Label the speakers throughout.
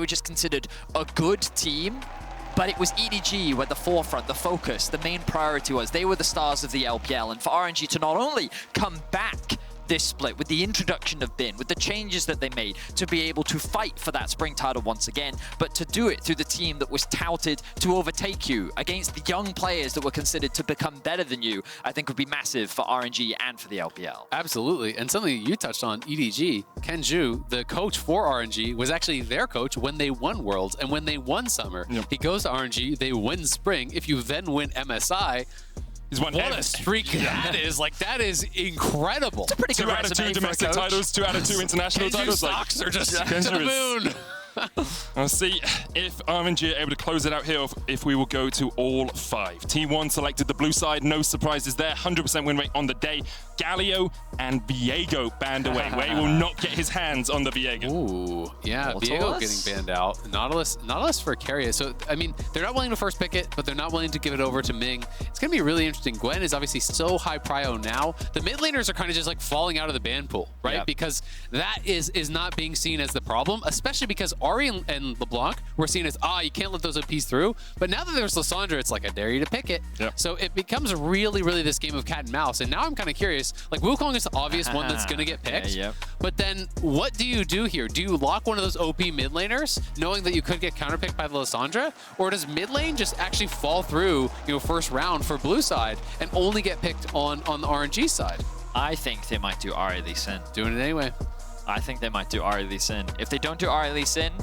Speaker 1: were just considered a good team. But it was EDG where the forefront, the focus, the main priority was. They were the stars of the LPL. And for RNG to not only come back this split with the introduction of Bin, with the changes that they made to be able to fight for that spring title once again, but to do it through the team that was touted to overtake you against the young players that were considered to become better than you, I think would be massive for RNG and for the LPL.
Speaker 2: Absolutely. And something you touched on, EDG, Kenju, the coach for RNG, was actually their coach when they won Worlds and when they won Summer. Yep. He goes to RNG, they win Spring. If you then win MSI, what a streak that is. Like, that is incredible.
Speaker 1: It's a pretty good
Speaker 3: 2 out of 2 domestic titles, 2 out of 2 international titles.
Speaker 2: Stocks are just to the moon.
Speaker 3: I'll see if RNG are able to close it out here, if we will go to all 5. T1 selected the blue side, no surprises there, 100% win rate on the day. Galio and Viego banned away. Wei will not get his hands on the Viego.
Speaker 2: Ooh, yeah, Viego getting banned out. Nautilus for Keria. So, I mean, they're not willing to first pick it, but they're not willing to give it over to Ming. It's going to be really interesting. Gwen is obviously so high prio now. The mid laners are kind of just like falling out of the ban pool, right? Yep. Because that is not being seen as the problem, especially because Ari and LeBlanc were seen as, you can't let those OPs through. But now that there's Lissandra, it's like, I dare you to pick it. Yep. So it becomes really, really this game of cat and mouse. And now I'm kind of curious, like Wukong is the obvious one that's going to get picked. Yeah, yep. But then what do you do here? Do you lock one of those OP mid laners, knowing that you could get counterpicked by the Lissandra? Or does mid lane just actually fall through, first round for blue side and only get picked on the RNG side?
Speaker 1: I think they might do Ari Lee Sin.
Speaker 2: Doing it anyway.
Speaker 1: I think they might do Ari Lee Sin. If they don't do Ari Lee Sin,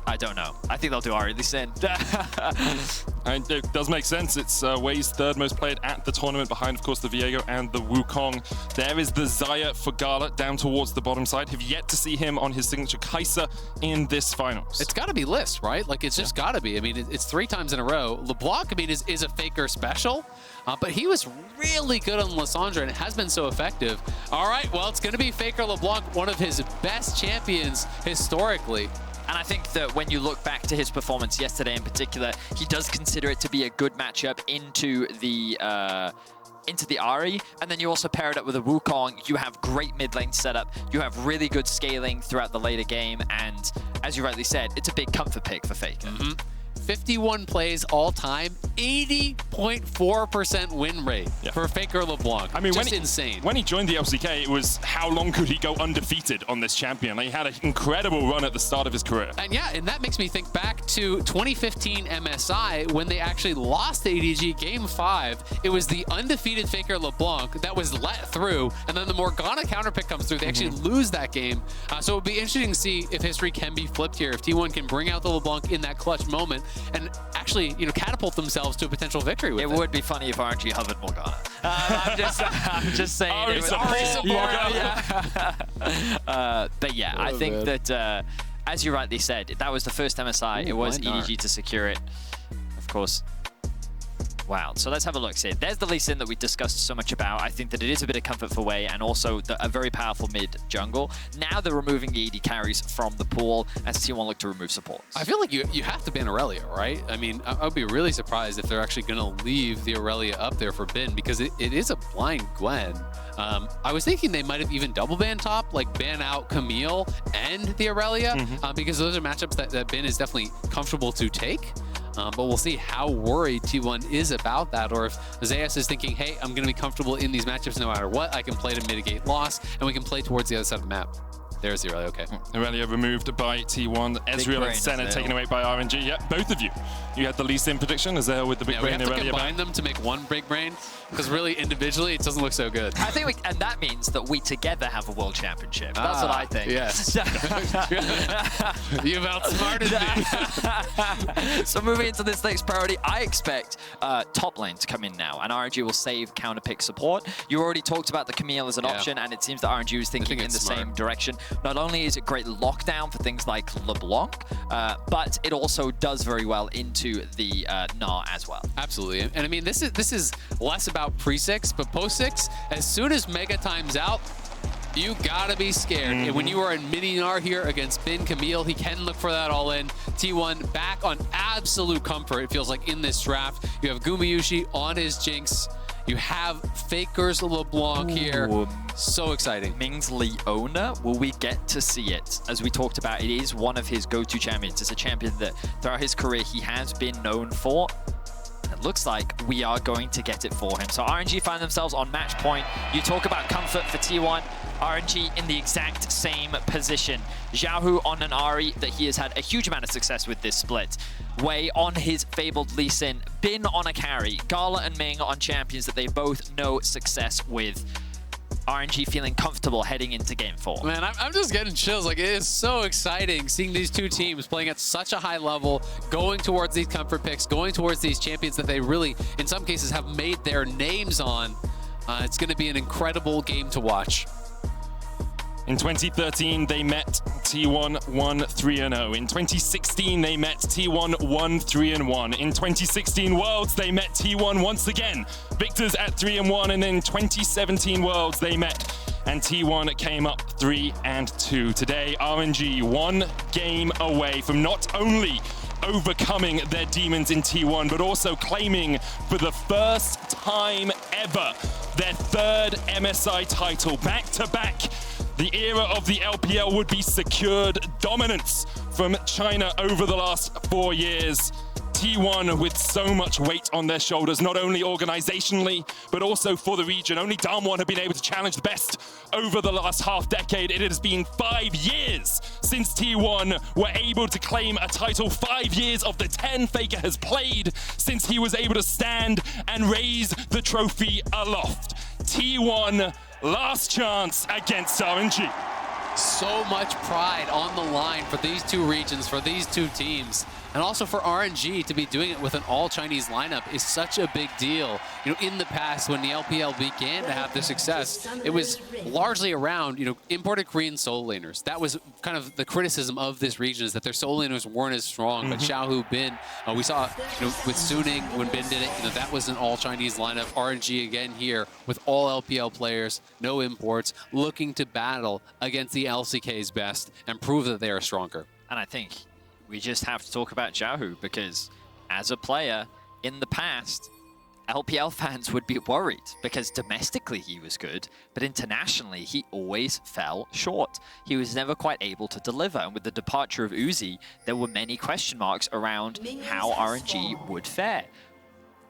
Speaker 1: I don't know. I think they'll do Ari Lee Sin.
Speaker 3: It does make sense. It's Wei's 3rd most played at the tournament, behind, of course, the Viego and the Wukong. There is the Xayah for Gala down towards the bottom side. Have yet to see him on his signature Kai'Sa in this finals.
Speaker 2: It's got to be List, right? Like, it's just got to be. I mean, it's 3 times in a row. LeBlanc, I mean, is a Faker special, but he was really good on Lissandra, and it has been so effective. All right, well, it's going to be Faker LeBlanc, one of his best champions historically.
Speaker 1: And I think that when you look back to his performance yesterday in particular, he does consider it to be a good matchup into the Ahri, and then you also pair it up with a Wukong. You have great mid lane setup. You have really good scaling throughout the later game, and as you rightly said, it's a big comfort pick for Faker.
Speaker 2: 51 plays all time, 80.4% win rate for Faker LeBlanc. I mean, insane.
Speaker 3: When he joined the LCK, it was how long could he go undefeated on this champion? Like, he had an incredible run at the start of his career.
Speaker 2: And yeah, and that makes me think back to 2015 MSI when they actually lost to ADG Game 5. It was the undefeated Faker LeBlanc that was let through, and then the Morgana counterpick comes through. They actually lose that game. So it'll be interesting to see if history can be flipped here, if T1 can bring out the LeBlanc in that clutch moment and actually, catapult themselves to a potential victory with it.
Speaker 1: It would be funny if RNG hovered Morgana. I'm just saying. But yeah, I think that, as you rightly said, that was the first MSI. It was EDG to secure it. Of course. Wow. So let's have a look. See, there's the Lee Sin that we discussed so much about. I think that it is a bit of comfort for Wei, and also a very powerful mid jungle. Now they're removing the AD carries from the pool as T1 look to remove supports.
Speaker 2: I feel like you have to ban Aurelia, right? I mean, I would be really surprised if they're actually going to leave the Aurelia up there for Bin, because it is a blind Gwen. I was thinking they might have even double ban top, like ban out Camille and the Aurelia, because those are matchups that Bin is definitely comfortable to take. But we'll see how worried T1 is about that, or if Zayas is thinking, hey, I'm going to be comfortable in these matchups no matter what. I can play to mitigate loss, and we can play towards the other side of the map. There's the Aurelia, okay.
Speaker 3: Aurelia removed by T1. Ezreal and Senna taken away by RNG. Yep, both of you. You had the Lee Sin prediction, Azale with the big brain.
Speaker 2: We have to combine them to make one big brain, because really, individually, it doesn't look so good.
Speaker 1: I think and that means that we together have a world championship. That's what I think.
Speaker 2: Yes. You've outsmarted
Speaker 1: me. So moving into this next priority, I expect top lane to come in now, and RNG will save counterpick support. You already talked about the Camille as an option, and it seems that RNG is thinking in the same direction. Not only is it great lockdown for things like LeBlanc, but it also does very well into the Gnar as well.
Speaker 2: Absolutely, and I mean this is less about pre-6, but post-6. As soon as Mega time's out, you gotta be scared. And when you are in mini Gnar here against Bin Camille, he can look for that all in. T1 back on absolute comfort, it feels like, in this draft. You have Gumayushi on his Jinx. You have Faker's LeBlanc here. So exciting.
Speaker 1: Ming's Leona, will we get to see it? As we talked about, it is one of his go-to champions. It's a champion that throughout his career he has been known for. It looks like we are going to get it for him. So RNG find themselves on match point. You talk about comfort for T1. RNG in the exact same position. Xiaohu on an Ari that he has had a huge amount of success with this split. Wei on his fabled Lee Sin. Bin on a carry. Gala and Ming on champions that they both know success with. RNG feeling comfortable heading into Game 4.
Speaker 2: Man, I'm just getting chills. Like, it is so exciting seeing these two teams playing at such a high level, going towards these comfort picks, going towards these champions that they really, in some cases, have made their names on. It's going to be an incredible game to watch.
Speaker 3: In 2013, they met T1 1-3-0. In 2016, they met T1 1-3-1. In 2016 Worlds, they met T1 once again. Victors at 3-1, and in 2017 Worlds, they met, and T1 came up 3-2. Today, RNG 1 game away from not only overcoming their demons in T1, but also claiming for the first time ever their third MSI title back-to-back. The era of the LPL would be secured dominance from China over the last 4 years. T1 with so much weight on their shoulders, not only organizationally, but also for the region. Only Damwon have been able to challenge the best over the last half decade. It has been 5 years since T1 were able to claim a title. 5 years of the 10 Faker has played since he was able to stand and raise the trophy aloft. T1, last chance against RNG.
Speaker 2: So much pride on the line for these two regions, for these two teams. And also for RNG to be doing it with an all-Chinese lineup is such a big deal. You know, in the past, when the LPL began to have this success, it was largely around, you know, imported Korean solo laners. That was kind of the criticism of this region, is that their solo laners weren't as strong. But Xiaohu, Bin, we saw, you know, with Suning, when Bin did it, you know, that was an all-Chinese lineup. RNG again here with all LPL players, no imports, looking to battle against the LCK's best and prove that they are stronger.
Speaker 1: And I think we just have to talk about Xiaohu, because as a player in the past, LPL fans would be worried because domestically he was good, but internationally he always fell short. He was never quite able to deliver, and with the departure of Uzi, there were many question marks around how RNG would fare.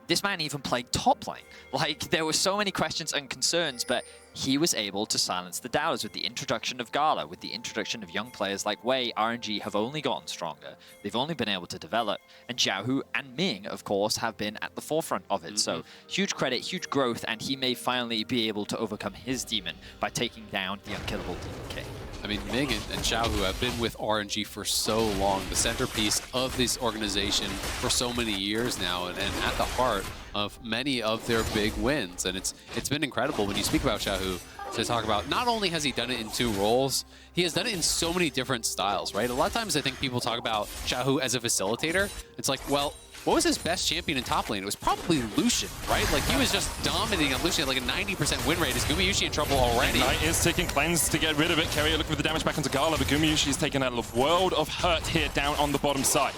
Speaker 1: This man even played top lane. Like, there were so many questions and concerns, but he was able to silence the doubters with the introduction of Gala, with the introduction of young players like Wei. RNG have only gotten stronger. They've only been able to develop. And Xiaohu and Ming, of course, have been at the forefront of it. So huge credit, huge growth, and he may finally be able to overcome his demon by taking down the unkillable Demon King.
Speaker 2: I mean, Ming and Xiaohu have been with RNG for so long, the centerpiece of this organization for so many years now, and at the heart of many of their big wins. And it's been incredible when you speak about Xiaohu to talk about, not only has he done it in 2 roles, he has done it in so many different styles, right? A lot of times I think people talk about Xiaohu as a facilitator. It's like, well, what was his best champion in top lane? It was probably Lucian, right? Like, he was just dominating on Lucian, like a 90% win rate. Is Gumayusi in trouble already?
Speaker 3: Ignite is taking cleanse to get rid of it. Keria looking for the damage back onto Gala, but Gumayusi is taking a world of hurt here down on the bottom side.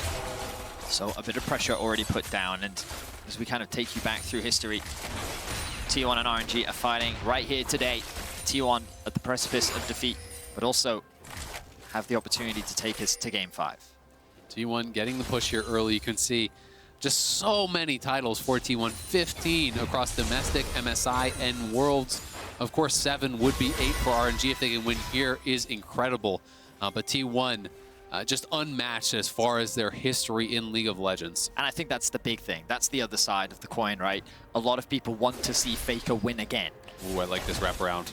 Speaker 1: So a bit of pressure already put down, and as we kind of take you back through history, T1 and RNG are fighting right here today. T1 at the precipice of defeat, but also have the opportunity to take us to Game 5.
Speaker 2: T1 getting the push here early. You can see just so many titles for T1, 15 across domestic, MSI, and Worlds. Of course, 7 would be 8 for RNG if they can win here is incredible. But T1 just unmatched as far as their history in League of Legends.
Speaker 1: And I think that's the big thing. That's the other side of the coin, right? A lot of people want to see Faker win again.
Speaker 2: Ooh, I like this wraparound.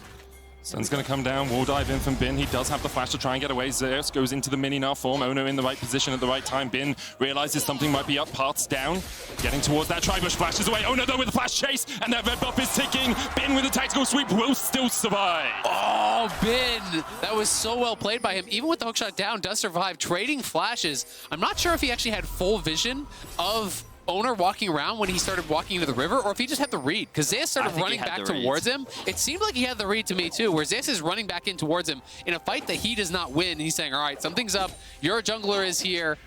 Speaker 3: Sun's going to come down, wall dive in from Bin. He does have the flash to try and get away. Zeus goes into the mini now form. Ono in the right position at the right time. Bin realizes something might be up, paths down. Getting towards that Tribush, flashes away. Ono though with the flash chase, and that red buff is ticking. Bin with a tactical sweep will still survive.
Speaker 2: Oh, Bin! That was so well played by him. Even with the hookshot down, does survive. Trading flashes. I'm not sure if he actually had full vision of Owner walking around when he started walking into the river, or if he just had the read, because Zeus started running back towards him. It seemed like he had the read to me too, where Zeus is running back in towards him in a fight that he does not win. He's saying, all right, something's up. Your jungler is here.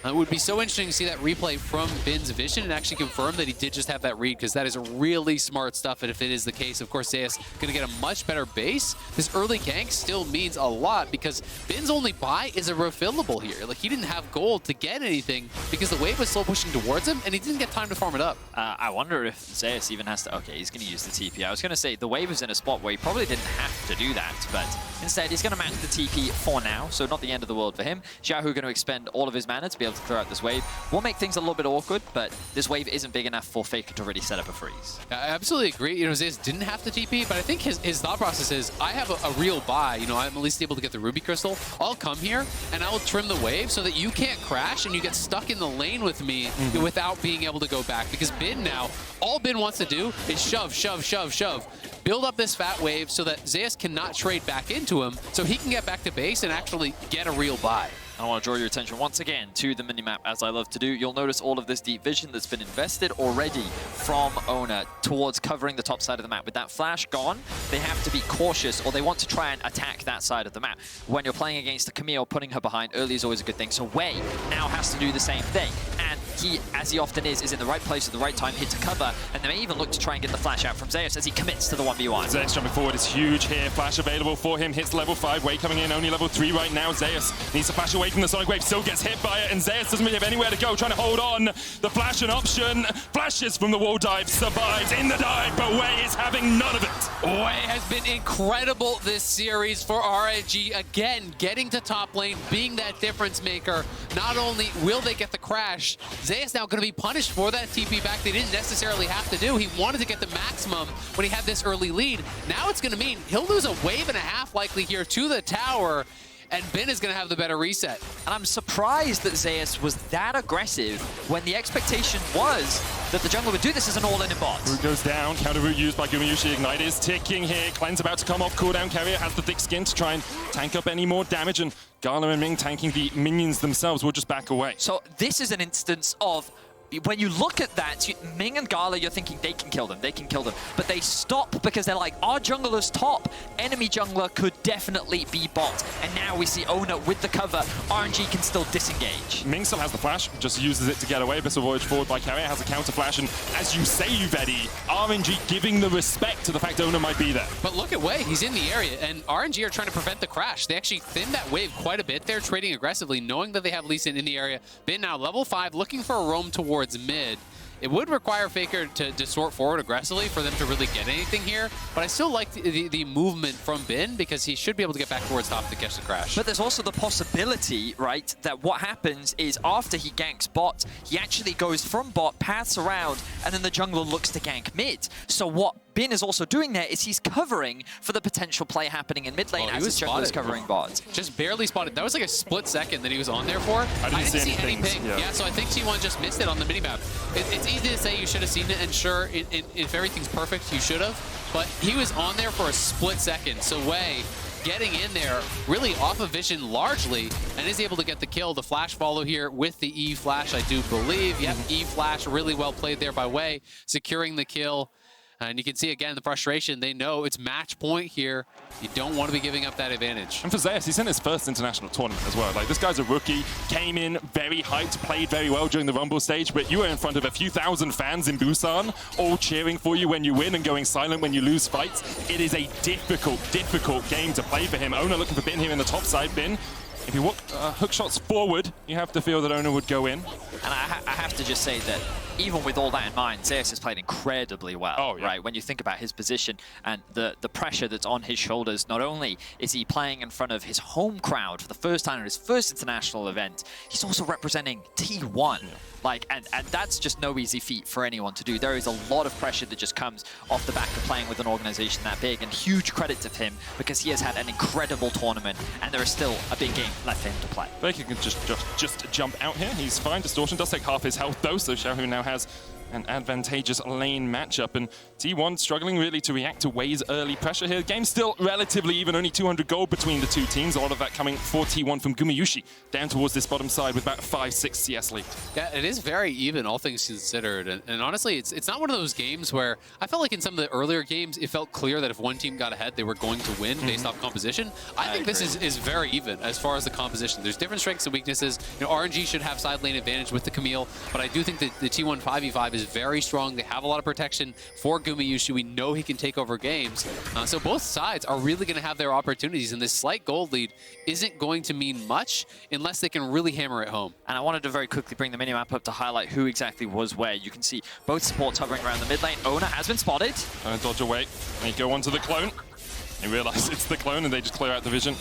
Speaker 2: It would be so interesting to see that replay from Bin's vision and actually confirm that he did just have that read, because that is really smart stuff. And if it is the case, of course, Zeus going to get a much better base. This early gank still means a lot because Bin's only buy is a refillable here. Like, he didn't have gold to get anything because the wave was slow pushing towards him and he didn't get time to farm it up.
Speaker 1: I wonder if Zeus even has to... Okay, he's going to use the TP. I was going to say the wave is in a spot where he probably didn't have to do that, but instead he's going to match the TP for now, so not the end of the world for him. Xiaohu going to expend all of his mana to be able to clear out this wave. Will make things a little bit awkward, but this wave isn't big enough for Faker to really set up a freeze.
Speaker 2: I absolutely agree. You know, Zeus didn't have to TP, but I think his thought process is, I have a real buy. You know, I'm at least able to get the Ruby Crystal. I'll come here and I'll trim the wave so that you can't crash and you get stuck in the lane with me without being able to go back. Because Bin now, all Bin wants to do is shove, shove, shove, shove. Build up this fat wave so that Zeus cannot trade back into him, so he can get back to base and actually get a real buy.
Speaker 1: I want to draw your attention once again to the minimap, as I love to do. You'll notice all of this deep vision that's been invested already from Oner towards covering the top side of the map. With that flash gone, they have to be cautious, or they want to try and attack that side of the map. When you're playing against a Camille, putting her behind early is always a good thing. So Wei now has to do the same thing. And he, as he often is in the right place at the right time, hit to cover, and they may even look to try and get the flash out from Zeus as he commits to the 1v1.
Speaker 3: Zeus jumping forward is huge here. Flash available for him. Hits level 5. Wei coming in, only level 3 right now. Zeus needs to flash away from the Sonic Wave. Still gets hit by it, and Zeus doesn't really have anywhere to go. Trying to hold on. The flash an option. Flashes from the wall dive. Survives in the dive, but Wei is having none of it.
Speaker 2: Wei has been incredible this series for RNG. Again, getting to top lane, being that difference maker. Not only will they get the crash, Zeus now going to be punished for that TP back they didn't necessarily have to do. He wanted to get the maximum when he had this early lead. Now it's going to mean he'll lose a wave and a half likely here to the tower, and Bin is going to have the better reset.
Speaker 1: And I'm surprised that Zeus was that aggressive when the expectation was that the jungler would do this as an all-in bot.
Speaker 3: Root goes down, counter root used by Gumayushi. Ignite is ticking here. Cleanse about to come off cooldown. Carrier has the thick skin to try and tank up any more damage, and Gala and Ming tanking the minions themselves will just back away.
Speaker 1: So this is an instance of, when you look at that, Ming and Gala, you're thinking they can kill them, but they stop because they're like, our jungler's top, enemy jungler could definitely be bot. And now we see Oner with the cover, RNG can still disengage.
Speaker 3: Ming still has the flash, just uses it to get away. Abyssal Voyage forward by Carrier, has a counter flash, and as you say, Uvedi, RNG giving the respect to the fact Oner might be there.
Speaker 2: But look at Wei, he's in the area, and RNG are trying to prevent the crash. They actually thinned that wave quite a bit. They're trading aggressively, knowing that they have Lee Sin in the area. Bin now level 5, looking for a roam towards mid. It would require Faker to distort forward aggressively for them to really get anything here, but I still like the movement from Bin because he should be able to get back towards top to catch the crash.
Speaker 1: But there's also the possibility, right, that what happens is after he ganks bot, he actually goes from bot, paths around, and then the jungler looks to gank mid. So what Bin is also doing there is he's covering for the potential play happening in mid lane as his jungler is covering bot.
Speaker 2: Just barely spotted. That was like a split second that he was on there for. I didn't see any ping. Yeah, so I think T1 just missed it on the minimap. It's easy to say you should have seen it, and sure, if everything's perfect, you should have. But he was on there for a split second. So Wei getting in there really off of vision largely, and is able to get the kill. The flash follow here with the E flash, I do believe. Yep, E flash really well played there by Wei, securing the kill. And you can see, again, the frustration. They know it's match point here. You don't want to be giving up that advantage.
Speaker 3: And for Zeus, he's in his first international tournament as well. Like, this guy's a rookie, came in very hyped, played very well during the Rumble stage, but you were in front of a few thousand fans in Busan, all cheering for you when you win and going silent when you lose fights. It is a difficult game to play for him. Oner looking for Bin here in the top side. Bin, if you walk hook shots forward, you have to feel that Oner would go in.
Speaker 1: And I have to just say that even with all that in mind, Zeus has played incredibly well, right? When you think about his position and the pressure that's on his shoulders, not only is he playing in front of his home crowd for the first time in his first international event, he's also representing T1. Like, and that's just no easy feat for anyone to do. There is a lot of pressure that just comes off the back of playing with an organization that big, and huge credit to him because he has had an incredible tournament, and there is still a big game left for him to play.
Speaker 3: Faker can just jump out here. He's fine. Distortion does take half his health though, so Xiaohu now has an advantageous lane matchup, and T1 struggling really to react to Wei's early pressure here. The game's still relatively even, only 200 gold between the two teams. A lot of that coming for T1 from Gumayushi down towards this bottom side with about 5-6 CS lead.
Speaker 2: Yeah, it is very even, all things considered. And honestly, it's not one of those games where I felt like in some of the earlier games, it felt clear that if one team got ahead, they were going to win based off composition. I think this is very even as far as the composition. There's different strengths and weaknesses. You know, RNG should have side lane advantage with the Camille, but I do think that the T1 5v5 is very strong. They have a lot of protection for Gumayushi. We know he can take over games. So both sides are really going to have their opportunities, and this slight gold lead isn't going to mean much unless they can really hammer it home.
Speaker 1: And I wanted to very quickly bring the minimap up to highlight who exactly was where. You can see both supports hovering around the mid lane. Owner has been spotted.
Speaker 3: Dodge away. They go onto the clone. They realize it's the clone and they just clear out the vision.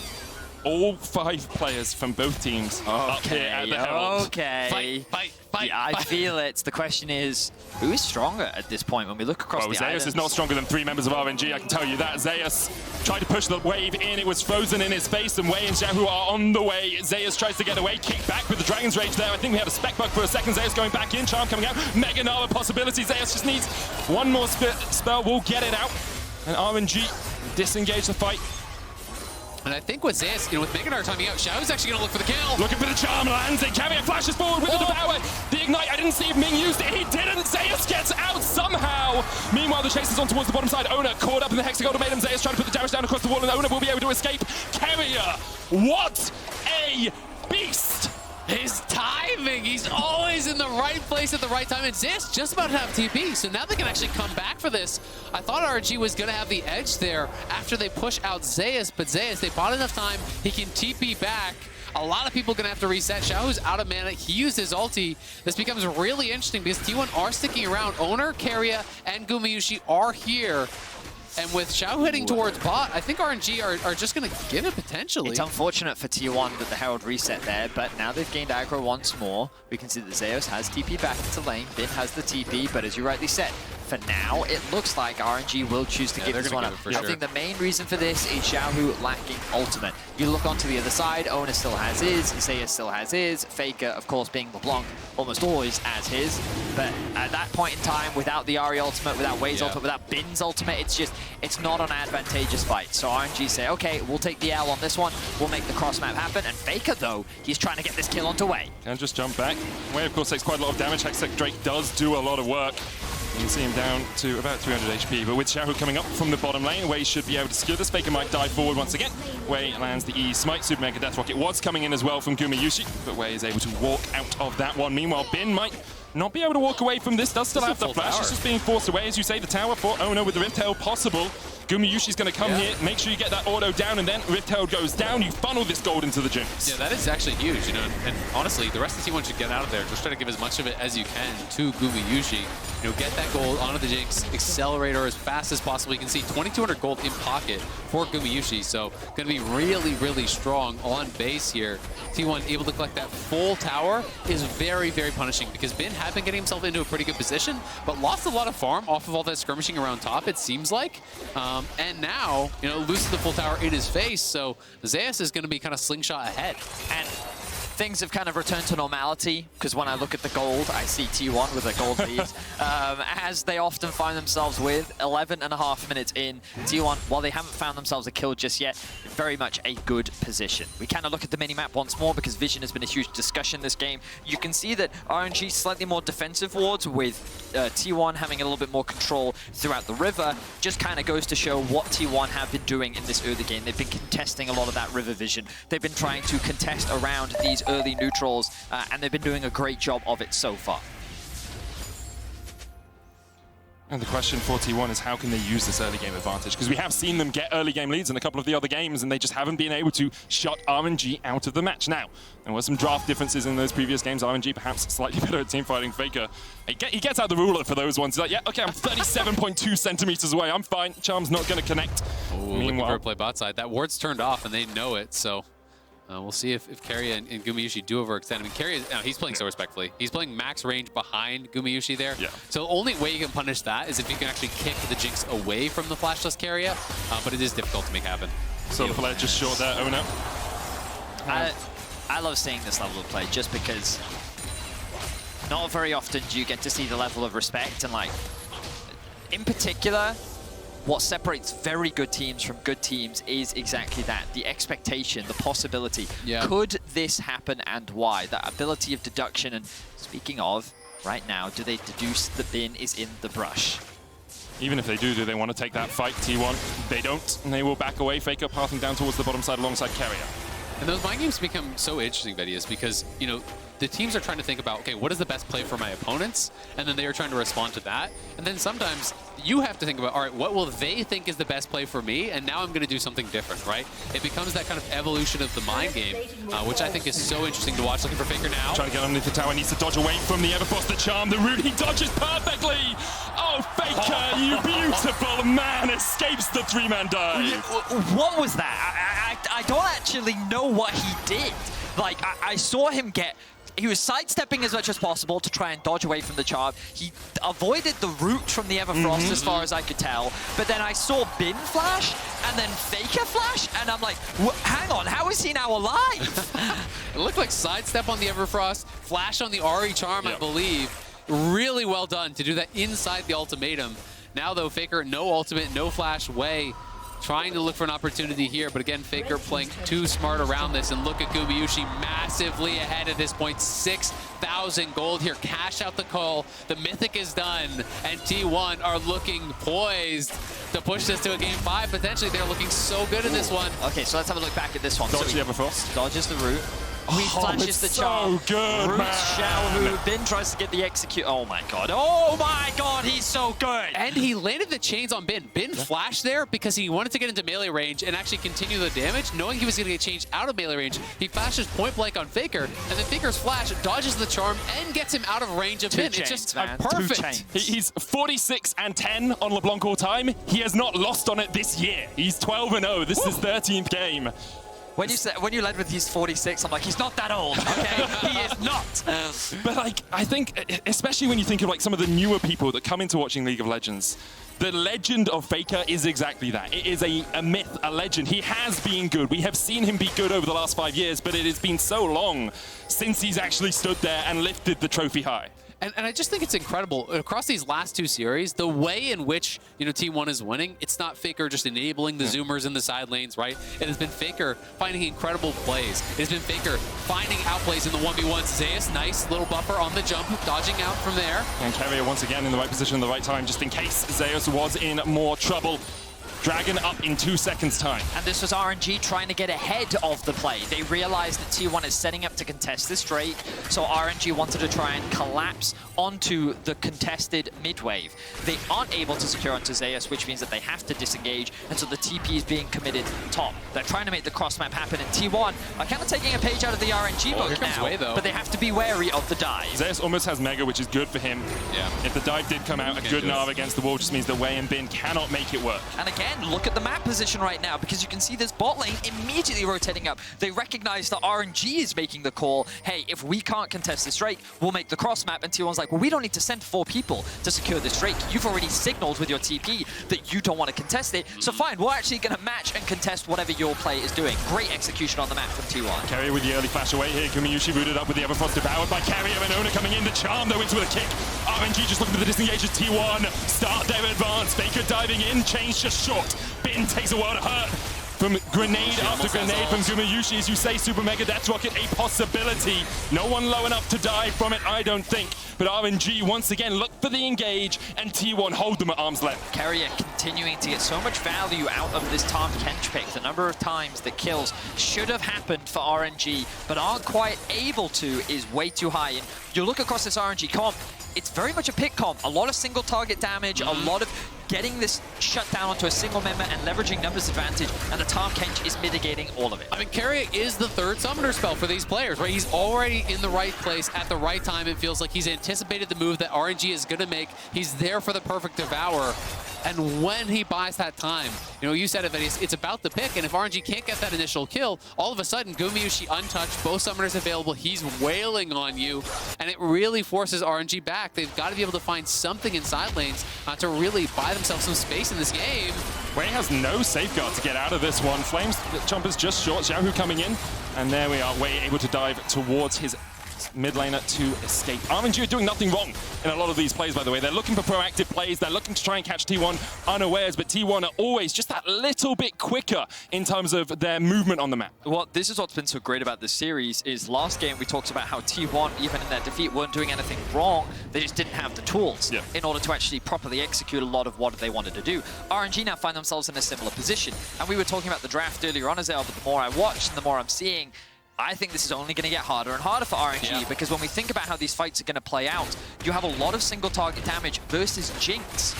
Speaker 3: All 5 players from both teams up here at the Herald.
Speaker 1: Okay.
Speaker 2: Fight.
Speaker 1: Yeah, I feel it. The question is, who is stronger at this point when we look across the islands?
Speaker 3: Zeus is not stronger than 3 members of RNG, I can tell you that. Zeus tried to push the wave in, it was frozen in his face, and Wei and Xiaohu are on the way. Zeus tries to get away, kick back with the Dragon's Rage there. I think we had a spec bug for a second. Zeus going back in, Charm coming out, Mega Nala possibility. Zeus just needs one more spell, will get it out. And RNG disengage the fight.
Speaker 2: And I think with Zeus, you know, with Mega Nala timing out, Xiao's actually going to look for the kill.
Speaker 3: Looking for the charm, lands it. Caviar flashes forward with the devour. The ignite, I didn't see if Ming used it. He didn't. Zeus gets out somehow. Meanwhile, the chase is on towards the bottom side. Owner caught up in the Hexagon Maiden. Zeus trying to put the damage down across the wall, and Owner will be able to escape. Carrier, what a beast.
Speaker 2: His timing, he's always in the right place at the right time, and Zeus just about to have TP, so now they can actually come back for this. I thought RNG was going to have the edge there after they push out Zeus, but Zeus, they bought enough time, he can TP back. A lot of people going to have to reset. Xiaohu's out of mana. He used his ulti. This becomes really interesting because T1 are sticking around. Owner, Carrier, and Gumayushi are here. And with Xiaohu heading towards bot, I think RNG are just going to give it potentially.
Speaker 1: It's unfortunate for T1 that the Herald reset there, but now they've gained aggro once more. We can see that Zeus has TP back into lane. Bin has the TP, but as you rightly said, for now, it looks like RNG will choose to give this one up. I think the main reason for this is Xiaohu lacking ultimate. You look onto the other side, Owner still has his, Zeus still has his, Faker, of course, being LeBlanc, almost always as his. But at that point in time, without the Ahri ultimate, without Wei's ultimate, without Bin's ultimate, it's not an advantageous fight. So RNG say, okay, we'll take the L on this one, we'll make the cross map happen. And Faker, though, he's trying to get this kill onto Wei.
Speaker 3: Can just jump back. Wei, of course, takes quite a lot of damage. Hextech Drake does do a lot of work. You can see him down to about 300 HP, but with Xiaohu coming up from the bottom lane, Wei should be able to secure this. Faker might dive forward once again. Wei lands the E Smite. Super Mega Death Rocket was coming in as well from Gumayushi, but Wei is able to walk out of that one. Meanwhile, Bin might not be able to walk away from this. Does still have the flash. It's just being forced away. As you say, the tower for Owner with the Rift Herald possible. Gumayushi's going to come here, make sure you get that auto down, and then Rift Herald goes down. You funnel this gold into the Jinx.
Speaker 2: Yeah, that is actually huge, you know, and honestly, the rest of the T1 should get out of there. Just try to give as much of it as you can to Gumayushi. You know, get that gold onto the Jinx, accelerator as fast as possible. You can see 2,200 gold in pocket for Gumayushi, so going to be really, really strong on base here. T1 able to collect that full tower is very, very punishing because Bin had been getting himself into a pretty good position, but lost a lot of farm off of all that skirmishing around top, it seems like. And now, you know, loses the full tower in his face, so Zeus is going to be kind of slingshot ahead.
Speaker 1: And things have kind of returned to normality, because when I look at the gold, I see T1 with a gold lead, as they often find themselves with 11.5 minutes in. T1, while they haven't found themselves a kill just yet, very much a good position. We kind of look at the minimap once more, because vision has been a huge discussion this game. You can see that RNG slightly more defensive wards, with T1 having a little bit more control throughout the river. Just kind of goes to show what T1 have been doing in this early game. They've been contesting a lot of that river vision. They've been trying to contest around these early neutrals, and they've been doing a great job of it so far.
Speaker 3: And the question for T1 is how can they use this early game advantage? Because we have seen them get early game leads in a couple of the other games, and they just haven't been able to shut RNG out of the match. Now, there were some draft differences in those previous games. RNG perhaps slightly better at teamfighting. Faker, he gets out the ruler for those ones. He's like, yeah, okay, I'm 37.2 centimeters away. I'm fine. Charm's not going to connect.
Speaker 2: Meanwhile, for a play bot side. That ward's turned off, and they know it, so... we'll see if Carrier and Gumayushi do overextend. I mean, Carrier, he's playing so respectfully. He's playing max range behind Gumayushi there. Yeah. So the only way you can punish that is if you can actually kick the Jinx away from the flashless Carrier, but it is difficult to make happen.
Speaker 3: So the play just short there, Owner.
Speaker 1: I love seeing this level of play just because Not very often do you get to see the level of respect, and like, in particular, what separates very good teams from good teams is exactly that. The expectation, the possibility.
Speaker 2: Yeah.
Speaker 1: Could this happen and why? That ability of deduction. And speaking of, right now, do they deduce the bin is in the brush?
Speaker 3: Even if they do they want to take that fight, T1? They don't, and they will back away. Faker pathing down towards the bottom side alongside Carrier.
Speaker 2: And those mind games become so interesting, Vedius, because, you know, the teams are trying to think about, okay, what is the best play for my opponents? And then they are trying to respond to that. And then sometimes you have to think about, all right, what will they think is the best play for me? And now I'm going to do something different, right? It becomes that kind of evolution of the mind game, which I think is so interesting to watch. Looking for Faker now.
Speaker 3: Trying to get underneath the tower, needs to dodge away from the Everfrost, the charm, the root, he dodges perfectly! Oh, Faker, you beautiful man, escapes the three-man dive!
Speaker 1: What was that? I don't actually know what he did. Like, I saw him get... He was sidestepping as much as possible to try and dodge away from the charm. He avoided the root from the Everfrost as far as I could tell. But then I saw Bin flash and then Faker flash, and I'm like, hang on, how is he now alive?
Speaker 2: It looked like sidestep on the Everfrost, flash on the Ari charm, I believe. Really well done to do that inside the ultimatum. Now, though, Faker, no ultimate, no flash, way. Trying to look for an opportunity here, but again, Faker playing too smart around this. And look at Gumayusi massively ahead at this point. 6,000 gold here. Cash out the call. The Mythic is done, and T1 are looking poised to push this to a game 5. Potentially, they're looking so good in this one.
Speaker 1: Okay, so let's have a look back at this one.
Speaker 3: Dodge the Everfrost.
Speaker 1: Dodges the root. He flashes the charm.
Speaker 3: So good,
Speaker 1: Root
Speaker 3: man.
Speaker 1: shell who Bin tries to get the execute. Oh my god. Oh my god, he's so good.
Speaker 2: And he landed the chains on Bin. Bin flashed there because he wanted to get into melee range and actually continue the damage, knowing he was going to get changed out of melee range. He flashes point blank on Faker, and then Faker's flash dodges the charm and gets him out of range of Bin. It's just perfect.
Speaker 3: He's 46 and 10 on LeBlanc all time. He has not lost on it this year. He's 12 and 0. This is his 13th game.
Speaker 1: When you led with he's 46, I'm like, he's not that old, okay? He is not.
Speaker 3: But like, I think, especially when you think of like some of the newer people that come into watching League of Legends, the legend of Faker is exactly that. It is a myth, a legend. He has been good. We have seen him be good over the last 5 years, but it has been so long since he's actually stood there and lifted the trophy high.
Speaker 2: And I just think it's incredible. Across these last 2 series, the way in which, you know, T1 is winning, it's not Faker just enabling the zoomers in the side lanes, right? It has been Faker finding incredible plays. It has been Faker finding outplays in the 1v1s. Zeus, nice little buffer on the jump, dodging out from there.
Speaker 3: And Carrier once again in the right position at the right time, just in case Zeus was in more trouble. Dragon up in 2 seconds' time.
Speaker 1: And this was RNG trying to get ahead of the play. They realized that T1 is setting up to contest this Drake, so RNG wanted to try and collapse onto the contested mid-wave. They aren't able to secure onto Zeus, which means that they have to disengage, and so the TP is being committed top. They're trying to make the cross-map happen, and T1 are kind of taking a page out of the RNG book now,
Speaker 2: Way,
Speaker 1: but they have to be wary of the dive.
Speaker 3: Zeus almost has Mega, which is good for him.
Speaker 2: Yeah.
Speaker 3: If the dive did come out, a good Nav against the wall just means that Wei and Bin cannot make it work.
Speaker 1: And again, look at the map position right now, because you can see this bot lane immediately rotating up. They recognize that RNG is making the call, hey, if we can't contest this Drake, we'll make the cross map. And T1's like, well, we don't need to send 4 people to secure this Drake. You've already signaled with your TP that you don't want to contest it. So fine, we're actually going to match and contest whatever your play is doing. Great execution on the map from T1.
Speaker 3: Carrier with the early flash away here. Gumayusi rooted up with the Everfrost devoured by Carrier, and Ona coming in. The charm though into with a kick. RNG just looking for the disengage as T1 start their advance. Faker diving in, change just short. Bin takes a world of hurt from grenade after grenade from Gumayusi. As you say, Super Mega Death Rocket, a possibility. No one low enough to die from it, I don't think. But RNG once again look for the engage, and T1 hold them at arm's length.
Speaker 1: Carrier continuing to get so much value out of this Tahm Kench pick. The number of times that kills should have happened for RNG, but aren't quite able to, is way too high. And you look across this RNG comp, it's very much a pick comp. A lot of single target damage, a lot of getting this shut down onto a single member and leveraging numbers advantage, and the Tahm Kench is mitigating all of it.
Speaker 2: I mean, Carrier is the 3rd summoner spell for these players, right? He's already in the right place at the right time. It feels like he's anticipated the move that RNG is going to make. He's there for the perfect devour. And when he buys that time, you know, you said it, but it's about the pick. And if RNG can't get that initial kill, all of a sudden, Gumayusi untouched, both summoners available, he's wailing on you. And it really forces RNG back. They've got to be able to find something in side lanes to really buy themselves some space in this game.
Speaker 3: Wei has no safeguard to get out of this one. Flames Jumper's just short. Xiaohu coming in. And there we are. Wei able to dive towards his mid laner to escape. RNG are doing nothing wrong in a lot of these plays, by the way. They're looking for proactive plays. They're looking to try and catch T1 unawares, but T1 are always just that little bit quicker in terms of their movement on the map.
Speaker 1: Well, this is what's been so great about this series is last game we talked about how T1, even in their defeat, weren't doing anything wrong. They just didn't have the tools in order to actually properly execute a lot of what they wanted to do. RNG now find themselves in a similar position. And we were talking about the draft earlier on, Azale, but the more I watch and the more I'm seeing, I think this is only going to get harder and harder for RNG because when we think about how these fights are going to play out, you have a lot of single target damage versus Jinx.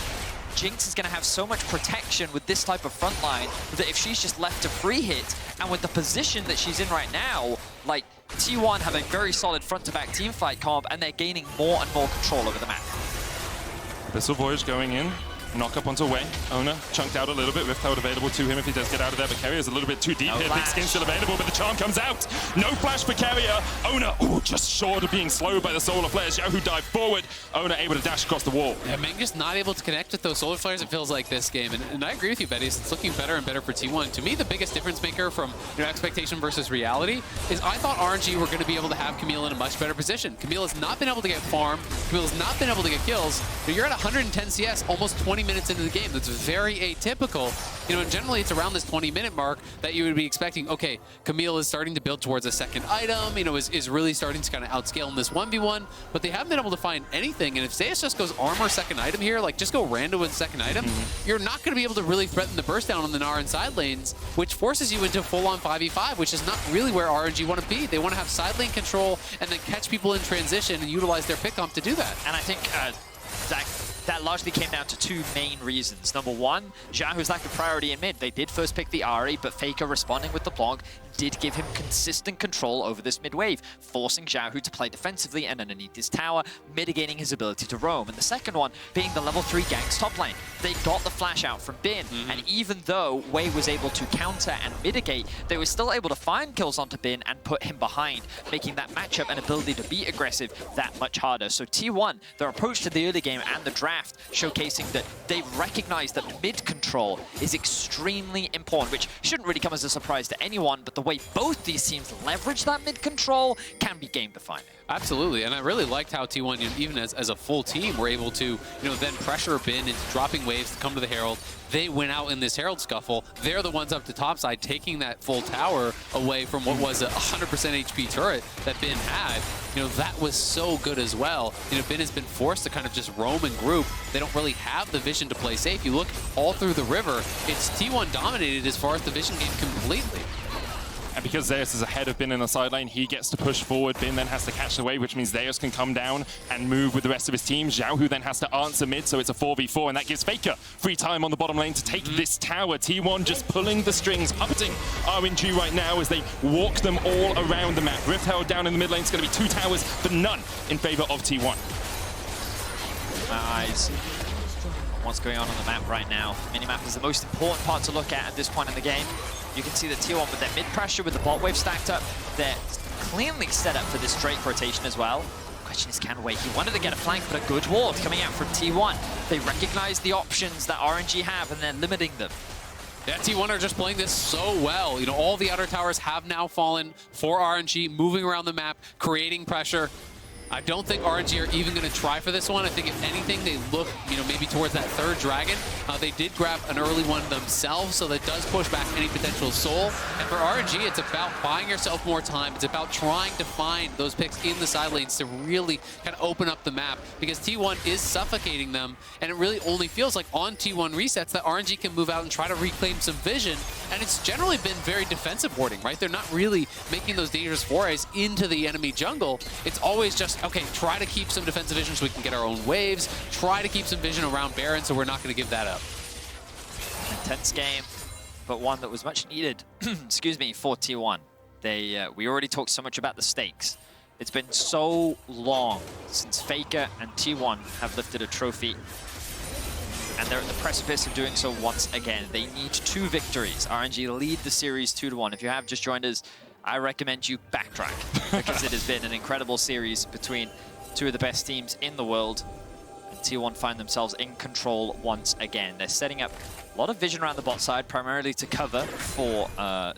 Speaker 1: Jinx is going to have so much protection with this type of front line that if she's just left to free hit, and with the position that she's in right now, like T1 have a very solid front-to-back team fight comp, and they're gaining more and more control over the map.
Speaker 3: Abyssal Voyage going in. Knock up onto Wei. Ona chunked out a little bit. Rift Held available to him if he does get out of there, but Carrier's a little bit too deep here. Big Skin still available, but the charm comes out. No flash for Carrier. Ona, just short of being slowed by the solar flares. Yahoo dive forward. Ona able to dash across the wall.
Speaker 2: Yeah, Ming just not able to connect with those solar flares, it feels like this game. And I agree with you, Betty. It's looking better and better for T1. To me, the biggest difference maker from expectation versus reality is I thought RNG were going to be able to have Camille in a much better position. Camille has not been able to get farm. Camille has not been able to get kills. But you're at 110 CS almost 20 minutes into the game. That's very atypical. And generally it's around this 20-minute mark that you would be expecting, okay, Camille is starting to build towards a second item, is really starting to kind of outscale in this 1v1, but they haven't been able to find anything. And if Zeus just goes armor second item here, like just go rando with second item, you're not going to be able to really threaten the burst down on the Gnar and side lanes, which forces you into full-on 5v5, which is not really where RNG want to be. They want to have side lane control and then catch people in transition and utilize their pick comp to do that.
Speaker 1: And I think that largely came down to two main reasons. Number one, Xiaohu's lack of priority in mid. They did first pick the Ahri, but Faker responding with the Blanc did give him consistent control over this mid wave, forcing Xiaohu to play defensively and underneath his tower, mitigating his ability to roam. And the second one being the level 3 ganks top lane. They got the flash out from Bin, and even though Wei was able to counter and mitigate, they were still able to find kills onto Bin and put him behind, making that matchup and ability to be aggressive that much harder. So T1, their approach to the early game and the draft, showcasing that they recognize that mid control is extremely important, which shouldn't really come as a surprise to anyone, but the way both these teams leverage that mid control can be game defining.
Speaker 2: Absolutely, and I really liked how T1, even as a full team, were able to, then pressure Bin into dropping waves to come to the Herald. They went out in this Herald scuffle. They're the ones up to topside, taking that full tower away from what was a 100% HP turret that Bin had. That was so good as well. Bin has been forced to kind of just roam and group. They don't really have the vision to play safe. You look all through the river, it's T1 dominated as far as the vision game completely.
Speaker 3: And because Zeus is ahead of Bin in the side lane, he gets to push forward. Bin then has to catch the wave, which means Zeus can come down and move with the rest of his team. Xiaohu then has to answer mid, so it's a 4v4, and that gives Faker free time on the bottom lane to take this tower. T1 just pulling the strings, puppeting RNG right now as they walk them all around the map. Rift held down in the mid lane. It's going to be 2 towers, but none in favor of T1.
Speaker 1: My eyes. What's going on the map right now? Minimap is the most important part to look at this point in the game. You can see the T1 with their mid pressure with the bot wave stacked up. They're cleanly set up for this Drake rotation as well. Question is, can Wei? He wanted to get a flank, but a good ward coming out from T1. They recognize the options that RNG have, and they're limiting them.
Speaker 2: Yeah, T1 are just playing this so well. All the outer towers have now fallen for RNG, moving around the map, creating pressure. I don't think RNG are even going to try for this one. I think if anything, they look, maybe towards that third dragon. They did grab an early one themselves, so that does push back any potential soul. And for RNG, it's about buying yourself more time. It's about trying to find those picks in the side lanes to really kind of open up the map, because T1 is suffocating them, and it really only feels like on T1 resets that RNG can move out and try to reclaim some vision. And it's generally been very defensive warding, right? They're not really making those dangerous forays into the enemy jungle. It's always just, okay, try to keep some defensive vision so we can get our own waves, try to keep some vision around Baron, so we're not going to give that up.
Speaker 1: Intense game, but one that was much needed, excuse me, for T1. We already talked so much about the stakes. It's been so long since Faker and T1 have lifted a trophy, and they're at the precipice of doing so once again. They need 2 victories. RNG lead the series 2-1. If you have just joined us, I recommend you backtrack, because it has been an incredible series between 2 of the best teams in the world. And T1 find themselves in control once again. They're setting up a lot of vision around the bot side, primarily to cover for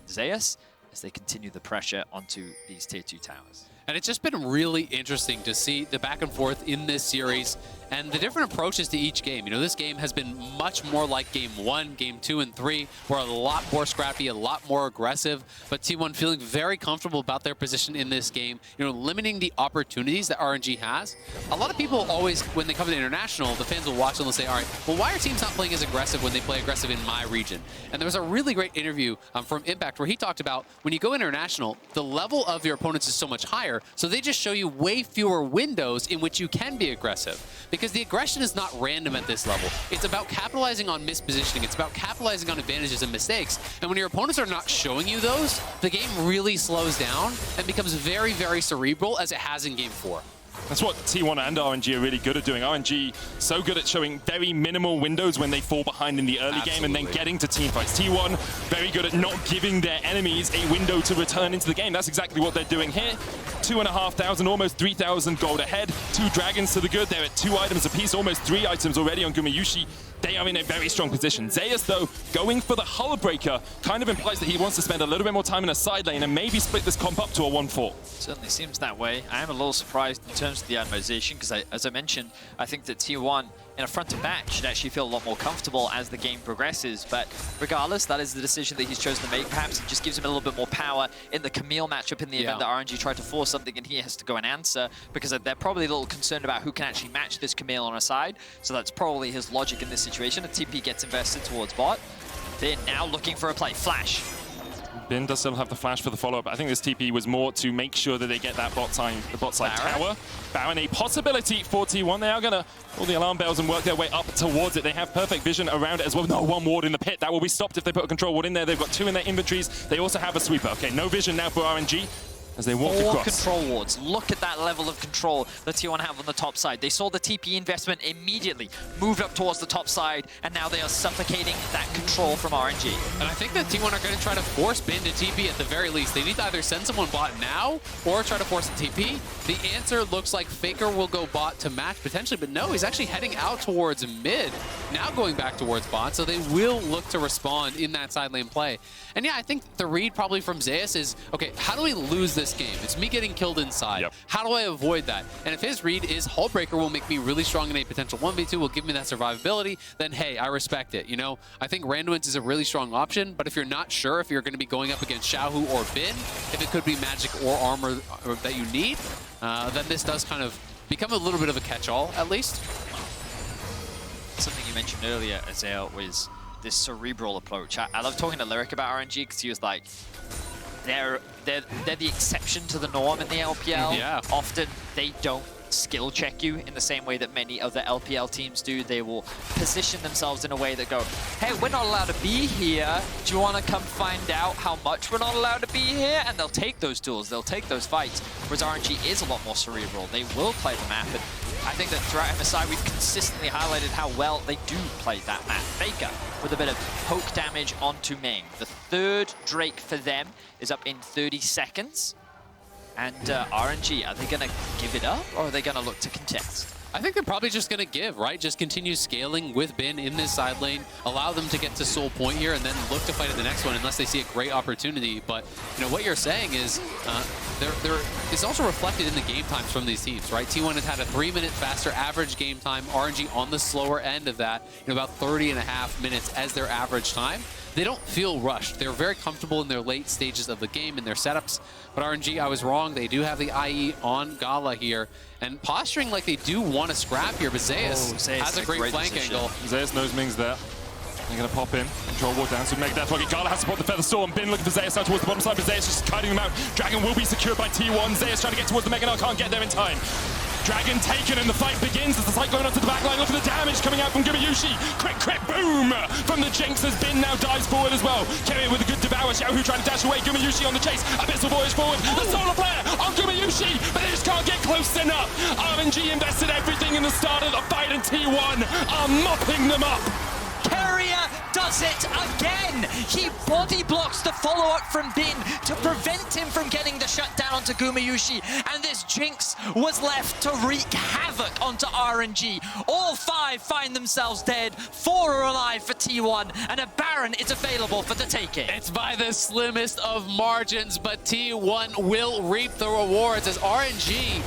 Speaker 1: Zeus, as they continue the pressure onto these tier 2 towers.
Speaker 2: And it's just been really interesting to see the back and forth in this series and the different approaches to each game. You know, this game has been much more like game 1, game 2, and 3, where a lot more scrappy, a lot more aggressive, but T1 feeling very comfortable about their position in this game, you know, limiting the opportunities that RNG has. A lot of people always, when they come to international, the fans will watch and they'll say, all right, well, why are teams not playing as aggressive when they play aggressive in my region? And there was a really great interview from Impact where he talked about when you go international, the level of your opponents is so much higher, so they just show you way fewer windows in which you can be aggressive. Because the aggression is not random at this level. It's about capitalizing on mispositioning. It's about capitalizing on advantages and mistakes. And when your opponents are not showing you those, the game really slows down and becomes very, very cerebral as it has in game 4.
Speaker 3: That's what T1 and RNG are really good at doing. RNG so good at showing very minimal windows when they fall behind in the early game and then getting to team fights. T1 very good at not giving their enemies a window to return into the game. That's exactly what they're doing here. 2,500, almost 3,000 gold ahead. 2 dragons to the good. They're at 2 items apiece, almost 3 items already on Gumayusi. They are in a very strong position. Zeus, though, going for the Hull Breaker kind of implies that he wants to spend a little bit more time in a side lane and maybe split this comp up to a 1-4.
Speaker 1: Certainly seems that way. I am a little surprised in terms of the randomization because, as I mentioned, I think that T1 in a front to back should actually feel a lot more comfortable as the game progresses. But regardless, that is the decision that he's chosen to make. Perhaps it just gives him a little bit more power in the Camille matchup in the event that RNG tried to force something and he has to go and answer, because they're probably a little concerned about who can actually match this Camille on a side. So that's probably his logic in this situation. A TP gets invested towards bot. They're now looking for a play. Flash.
Speaker 3: Bin does still have the flash for the follow-up. I think this TP was more to make sure that they get that bot side tower. Baron, a possibility for T1. They are going to pull the alarm bells and work their way up towards it. They have perfect vision around it as well. No, 1 ward in the pit. That will be stopped if they put a control ward in there. They've got 2 in their inventories. They also have a sweeper. Okay, no vision now for RNG as they walk across. 4
Speaker 1: control wards. Look at that level of control that T1 have on the top side. They saw the TP investment immediately, moved up towards the top side, and now they are suffocating that control from RNG.
Speaker 2: And I think that T1 are going to try to force Bin to TP at the very least. They need to either send someone bot now or try to force the TP. The answer looks like Faker will go bot to match potentially, but no, he's actually heading out towards mid, now going back towards bot, so they will look to respond in that side lane play. And yeah, I think the read probably from Zeus is, okay, how do we lose this game? It's me getting killed inside.
Speaker 3: Yep.
Speaker 2: How do I avoid that? And if his read is Hullbreaker will make me really strong in a potential 1v2, will give me that survivability, then hey, I respect it. You know, I think Randuin's is a really strong option, but if you're not sure if you're going to be going up against Xiaohu or Bin, if it could be magic or armor that you need, then this does kind of become a little bit of a catch-all, at least.
Speaker 1: Something you mentioned earlier, Azale, was this cerebral approach. I love talking to Lyric about RNG because he was like, they're the exception to the norm in the LPL.
Speaker 2: Yeah.
Speaker 1: Often they don't skill check you in the same way that many other LPL teams do. They will position themselves in a way that go, hey, we're not allowed to be here. Do you want to come find out how much we're not allowed to be here? And they'll take those duels, they'll take those fights. Whereas RNG is a lot more cerebral. They will play the map. And I think that throughout MSI, we've consistently highlighted how well they do play that map. Faker with a bit of poke damage onto Ming. The 3rd Drake for them is up in 30 seconds. And RNG, are they going to give it up or are they going to look to contest?
Speaker 2: I think they're probably just going to give, right? Just continue scaling with Bin in this side lane, allow them to get to Soul Point here, and then look to fight at the next one unless they see a great opportunity. But, you know, what you're saying is it's also reflected in the game times from these teams, right? T1 has had a 3-minute faster average game time. RNG on the slower end of that, you know, about 30.5 minutes as their average time. They don't feel rushed. They're very comfortable in their late stages of the game, in their setups. But RNG, I was wrong. They do have the IE on Gala here. And posturing like they do want to scrap here, but Zeus has a great flank angle.
Speaker 3: Zeus knows Ming's there. They're going to pop in. Control ward down, so Megadeth target. Gala has to put the Feather Storm. Bin looking for Zeus out towards the bottom side, but Zeus just kiting them out. Dragon will be secured by T1. Zeus trying to get towards the Mega Nut, can't get there in time. Dragon taken and the fight begins as the fight going onto the back line. Look at the damage coming out from Gumayusi. Quick, boom! From the Jinx as Bin now dives forward as well. Carrier with a good devour. Xiaohu trying to dash away. Gumayusi on the chase. Abyssal Voyage forward. The Solar Player on Gumayusi, but they just can't get close enough. RNG invested everything in the start of the fight and T1 are mopping them up.
Speaker 1: Carrier does does it again. He body blocks the follow-up from Bin to prevent him from getting the shutdown onto Gumayusi, and this Jinx was left to wreak havoc onto RNG. All 5 find themselves dead, 4 are alive for T1, and a Baron is available for the taking.
Speaker 2: It's by the slimmest of margins, but T1 will reap the rewards as RNG.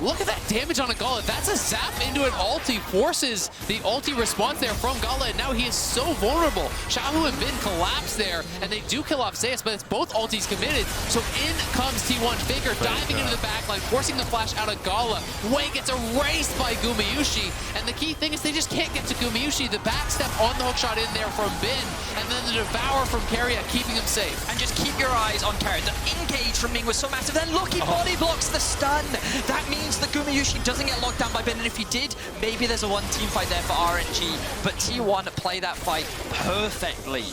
Speaker 2: Look at that damage on a Gala. That's a zap into an ulti. Forces the ulti response there from Gala, and now he is so vulnerable. Shahu and Bin collapse there, and they do kill off Zeus, but it's both ultis committed. So in comes T1 Faker, diving into the backline, forcing the flash out of Gala. Wei gets erased by Gumayusi, and the key thing is they just can't get to Gumayusi. The backstep on the hookshot in there from Bin, and then the devour from Keria, keeping him safe.
Speaker 1: And just keep your eyes on Keria. The engage from Ming was so massive. Then look, he body blocks the stun. That means the Gumayusi doesn't get locked down by Ben, and if he did, maybe there's a one-team fight there for RNG, but T1 play that fight perfectly.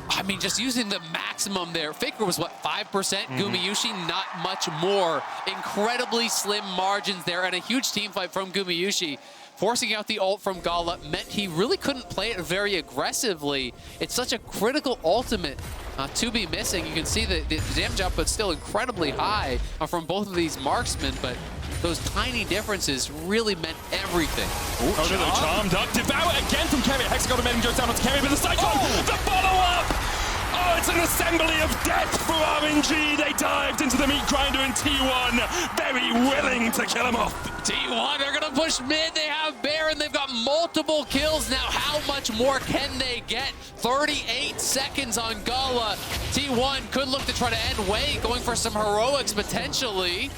Speaker 2: I mean, just using the maximum there. Faker was, what, 5%? Gumayusi, not much more. Incredibly slim margins there, and a huge team fight from Gumayusi. Forcing out the ult from Gala meant he really couldn't play it very aggressively. It's such a critical ultimate to be missing. You can see the damage output's still incredibly high from both of these marksmen, but those tiny differences really meant everything.
Speaker 3: Oh, no, charmed up. Devour again from Keria. Hexagon and goes down onto Keria, but the Cyclone, the follow-up! Oh, it's an assembly of death for RNG. They dived into the meat grinder, and T1 very willing to kill him off.
Speaker 2: T1 are gonna push mid. They have Baron. They've got multiple kills now. How much more can they get? 38 seconds on Gala. T1 could look to try to end Wei, going for some heroics potentially.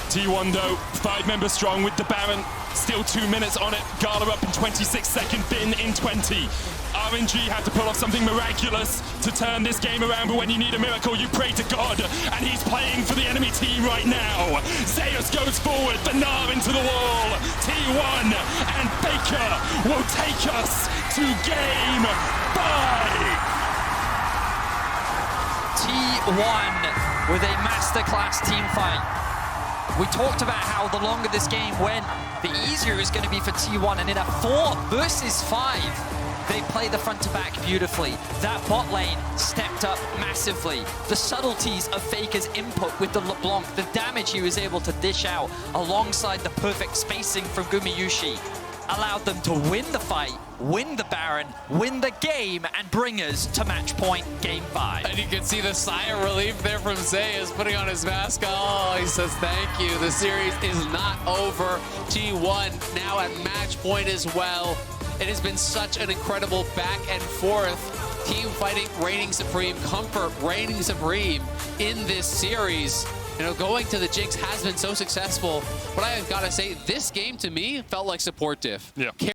Speaker 3: T1 though, 5 members strong with the Baron. Still 2 minutes on it. Gala up in 26 seconds, Bin in 20. RNG had to pull off something miraculous to turn this game around, but when you need a miracle, you pray to God, and he's playing for the enemy team right now. Zeus goes forward, the Gnar into the wall. T1 and Faker will take us to game 5.
Speaker 1: T1 with a masterclass team fight. We talked about how the longer this game went, the easier it was going to be for T1, and in a 4 versus 5, they play the front to back beautifully. That bot lane stepped up massively. The subtleties of Faker's input with the LeBlanc, the damage he was able to dish out alongside the perfect spacing from Gumayusi, allowed them to win the fight, win the Baron, win the game, and bring us to match point game 5.
Speaker 2: And you can see the sigh of relief there from Zeus putting on his mask. Oh, he says thank you. The series is not over. T1 now at match point as well. It has been such an incredible back and forth. Team fighting reigning supreme, comfort reigning supreme in this series. You know, going to the Jinx has been so successful, but I have got to say, this game to me felt like support diff.
Speaker 3: Yeah.